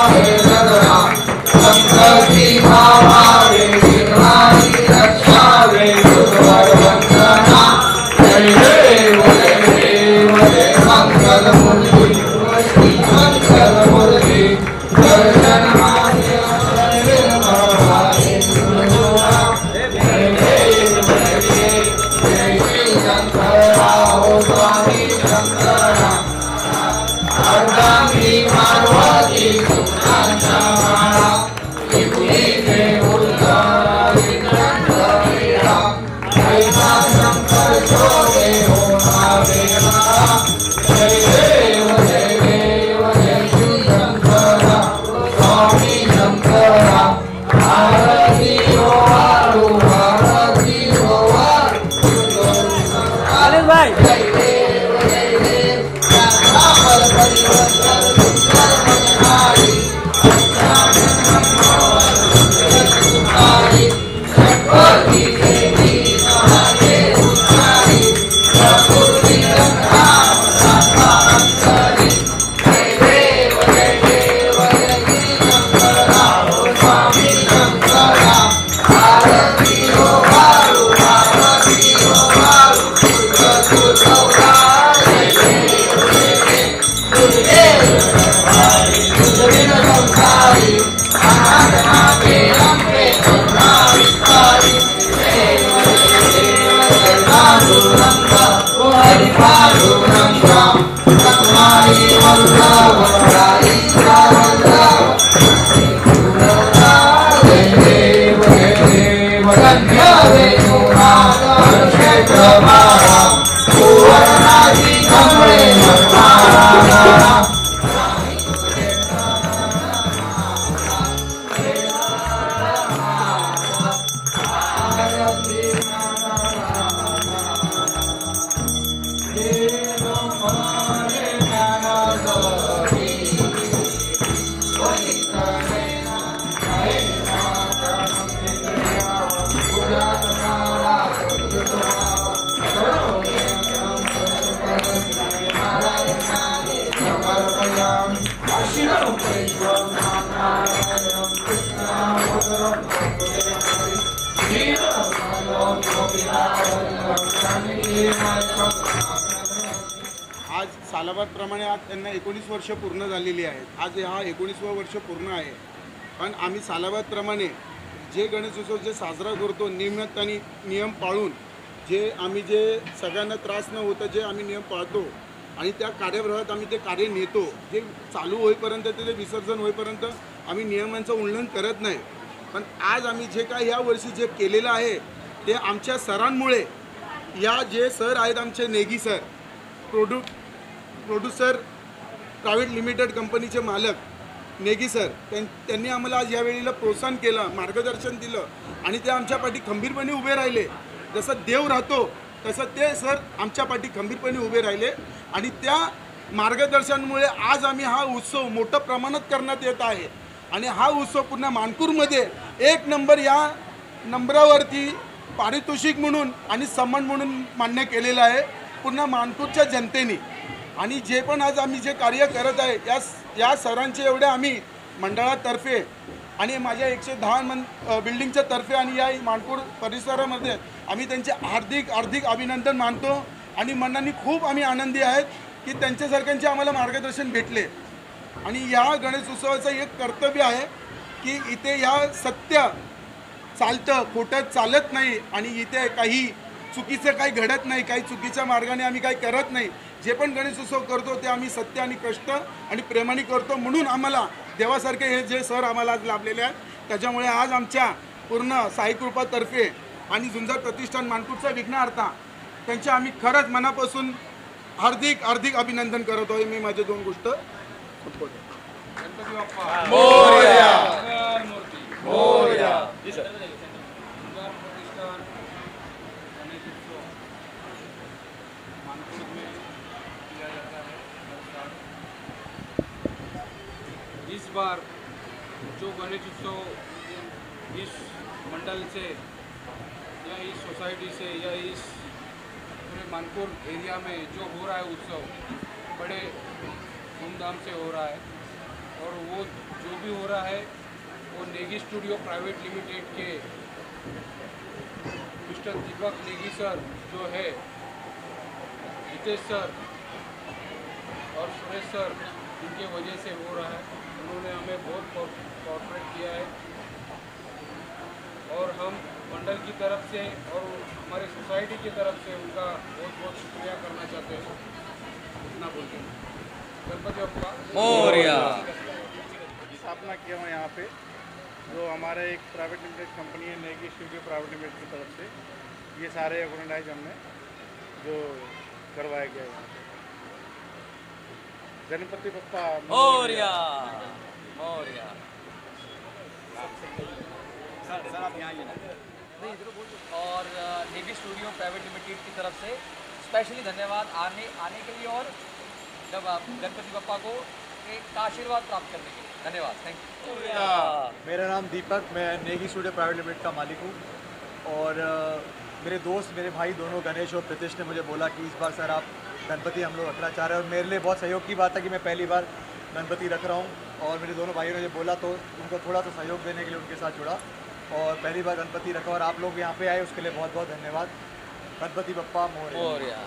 हे सगळा संकटी भावावे निर्वाणी रक्षावे गुरुवर वंदना जय देव जय मंगलमूर्ती मंगलमूर्ती दर्शन स्वामी शंकरा अर्धांगी पार्वती सुखांच्या माळा विभूतीचे उद्गार विघ्नहरीला ऐसा शंकर शोभे होणारे माळा जय देव जय शिव शंकरा स्वामी शंकरा आरती ओवाळू आरती ओवाळू आनंद भाई आज सालाबादप्रमाणे आज त्यांना 19 वर्ष पूर्ण झालेली आहेत। आज हा 19वा वर्ष पूर्ण आहे। पण आम्ही सालाबादप्रमाणे जे गणेशोत्सव साजरा करतो नियमितपणे नियम पाळून आम्ही सगळ्यांना त्रास न होता आम्ही नियम पाळतो आणि त्या कार्यप्रवाहात आम्ही ते कार्य नेतो। जे चालू होईपर्यंत ते विसर्जन होईपर्यंत आम्ही नियमांचं उल्लंघन करत नाही। पण आज आम्ही जे काय ह्या वर्षी केलेलं आहे ते आमच्या सरांमुळे या जे सर आहेत आमचे Negi sir producer private limited कंपनीचे मालक नेगी सर त्यांनी आम्हाला आज या वेळेला प्रोत्साहन केलं, मार्गदर्शन दिलं आणि ते आमच्या पाठी खंबीरपणे उभे राहिले। जसं देव राहतो तसं ते सर आमच्या पाठी खंबीरपणे उभे राहिले आणि त्या मार्गदर्शनामुळे आज आम्ही हा उत्सव मोठ्या प्रमाणात करण्यात येत आहे आणि हा उत्सव पुन्हा मानपूरमध्ये 1 नंबर या नंबरावरती पारितोषिक म्हणून आणि सन्मान म्हणून मान्य केलेला आहे पुन्हा मानपूरच्या जनतेने। आणि जे पण आज आम्ही कार्य करत आहे या सरांचे एवढे आम्ही मंडळातर्फे आणि माझ्या 110 बिल्डिंगच्या तर्फे आणि या मानपूर परिसरामध्ये आम्ही त्यांचे हार्दिक अभिनंदन मानतो आणि मनाने खूप आम्ही आनंदी आहेत की त्यांच्यासारख्यांचे आम्हाला मार्गदर्शन भेटले। आणि या गणेशोत्सवाचं एक कर्तव्य आहे की इथे या सत्य चालतं, खोटं चालत नाही आणि इथे काही चुकीचं काही घडत नाही, काही चुकीच्या मार्गाने आम्ही काही करत नाही। जे पण गणेशोत्सव करतो ते आम्ही सत्य आणि कष्ट आणि प्रेमाने करतो म्हणून आम्हाला देवासारखे हे जे सर आम्हाला आज लाभलेले आहेत त्याच्यामुळे आज आमच्या पूर्ण साई कृपातर्फे आणि झुंजार प्रतिष्ठान मानपूरचा विघ्नहर्ता त्यांचे आम्ही खरंच मनापासून हार्दिक अभिनंदन करत आहे। मी माझे 2 गोष्ट गणपती बाप्पा मोरया मोरया जी सर इस बार जो गणेश उत्सव इस मंडल से या इस सोसाइटी से या इस पूरे मानपुर एरिया में जो हो रहा है उत्सव बड़े धूमधाम से हो रहा है और वो जो भी हो रहा है वो नेगी स्टूडियो प्राइवेट लिमिटेड के मिस्टर दीपक नेगी सर जो है, जितेश सर और सुरेश सर, इनके वजह से हो रहा है। उन्होंने हमें बहुत कोऑपरेट किया है और हम मंडल की तरफ से और हमारे सोसाइटी की तरफ से उनका बहुत बहुत शुक्रिया करना चाहते हैं। इतना बोलते हैं गणपति बप्पा मोरया। स्थापना किया हूँ यहाँ पे, जो हमारे एक प्राइवेट लिमिटेड कंपनी है नेगी स्टूडियो प्राइवेट लिमिटेड की तरफ से ये सारे ऑर्गेनाइज हमने जो करवाया गया है। गणपति बप्पा मोरया मोरया। और नेवी स्टूडियो प्राइवेट लिमिटेड की तरफ से स्पेशली धन्यवाद आने के लिए और जब आप गणपति बप्पा को एक आशीर्वाद प्राप्त करने के लिए धन्यवाद। Thank you. मेरा नाम दीपक, मैं नेगी स्टूडियो प्राइवेट लिमिटेड का मालिक हूँ। और मेरे दोस्त, मेरे भाई दोनों गणेश और प्रीतिश ने मुझे बोला कि इस बार सर आप गणपति हम लोग रखना चाह रहे हैं, और मेरे लिए बहुत सहयोग की बात है कि मैं पहली बार गणपति रख रहा हूँ। और मेरे दोनों भाइयों ने मुझे बोला तो उनको थोड़ा सा सहयोग देने के लिए उनके साथ जुड़ा और पहली बार गणपति रखा, और आप लोग यहाँ पे आए उसके लिए बहुत बहुत धन्यवाद। गणपति बप्पा मोरया।